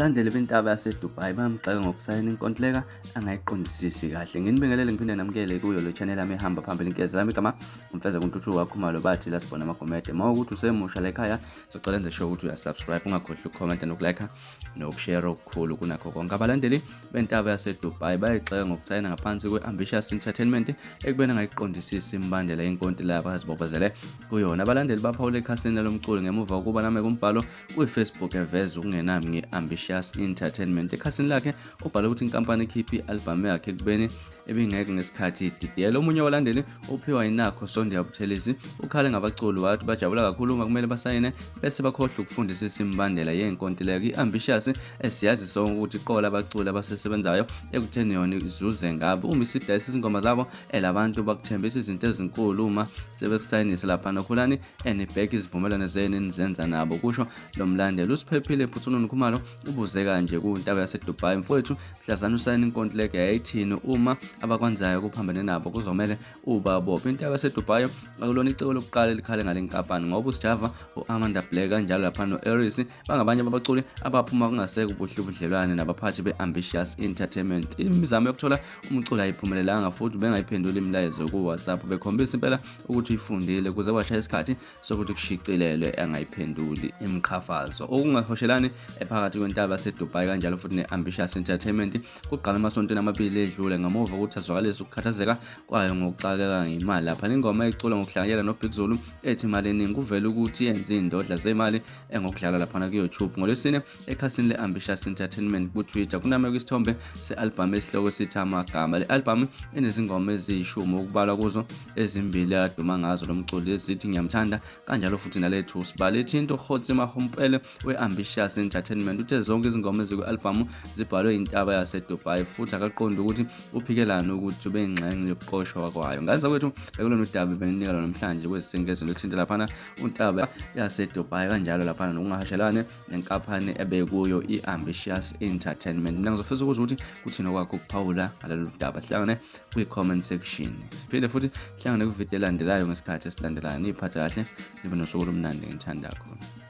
Abalandeli bentaba yaseDubai bamgxeka ngokusayina inkontileka angayiqondisisi kahle. Nginibingelele ngiphinde namukele kuyo le channel yami ehamba phambili inkeza yami igama umfeza kuNtuthuko wakhumalo bathi la sibona amagomede. Mawukuthi usemusha la ekhaya sicela nje show ukuthi uyasubscribe, ungakhohlwa ukucomment nokulike nokushare okukhulu kunakho konke. Abalandeli bentaba yaseDubai bayayigxeka ngokusayina ngaphansi kwe-Ambitiouz Entertainment ekubeni angayiqondisisi imbandela yenkontileka abazibopezele kuyona. Abalandeli baphawula ekhasini lomculo ngemuva kokuba nameke umbhalo kwi-Facebook eveza ukungenami nge-Ambitiouz Entertainment. Ekhasini lakhe ubhale ukuthi inkampani ikhiphe i-album yakhe ekubeni ebingeke ngesikhathi ididiyela. Omunye wabalandeli uphiwa inakho Sondiya Buthelezi ukhale ngabaculi wathi bajabula kakhulu uma kumele basayine bese bakhohlwa ukufundisisa imbandela yenkontileka. I-Ambitiouz esiyazi sonke ukuthi iqola abaculi abasebenzayo ekutheni yona izuze ngabo uma isidayisa izingoma zabo elabantu bakuthembisa izinto ezinkulu uma sebekusayinisa lapha nokhulani enibheka izivumelwano zenu nizenza nabo, kusho lo mlandeli. Usiphephile Phuthuno Khumalo ubuze kanje kuntaba yaseDubai, mfowethu mhlazana usayina inkontileka yayithini uma abakwenzayo kuphambene nabo kuzomele ubabophe. Intaba yaseDubai akulona icebo lokuqala elikhale ngale nkampani ngoba uSjava uAmanda Black kanjalo lapha noAris bangabanye abaculi abaphuma kungaseke ubuhle ubudlelwane nabaphathi be-Ambitiouz Entertainment. Imizamo yokuthola umculo ayiphumelelanga futhi bengayiphendula imilayezo ku-WhatsApp, bekhombisa impela ukuthi uyifundile kuze kwashaya isikhathi sokuthi kushicilelwe angayiphenduli imiqhafazo. Okungahoshelani phakathi kwentaba yaseDubai kanjalo futhi ne-Ambitiouz Entertainment kuqala emasontweni amabili edlule ngamuva ukuthi azwakalise ukukhathazeka kwayo ngokuxakeka ngemali. Lapha ingoma eyiculwa ngokuhlanganyela noBig Zulu ethi imali eningi kuvela ukuthi yenze indodla zemali engokudlala lapha ku-YouTube. NgoLwesine ekhasini le-Ambitiouz Entertainment ku-Twitter kunamekwe isithombe se-album esihloko sithi Amagama. Le album inezingoma eziyishumi okubalwa kuzo ezimbili aduma ngazo lo mculi ezithi Ngiyamthanda kanjalo futhi nalethu Usibale. Ithinto uHotsi Mahompele we-Ambitiouz Entertainment uthe zonke izingoma eziku-album zibhalwe intaba yaseDubai futhi akaqondi ukuthi uphikelana ukuthi ube ingxenye yokuqoshwa kwayo. Ngaza kwethu bekulona udaba beninikela namhlanje kwezisenkezo lokuthinta laphana untaba yaseDubai kanjalo laphana nokungahashelane nenkampani ebekuyo i-Ambitiouz Entertainment. Mina ngizofisa ukuthi kuthini okwakho ukuphawula ngalolu daba, hlangane kwi-comment section. Siphinde futhi hlangane kwivideo elandelayo ngesikhathi esilandelayo. Niphathe kahle, nibe nosuku olumnandi ngithanda kakhulu.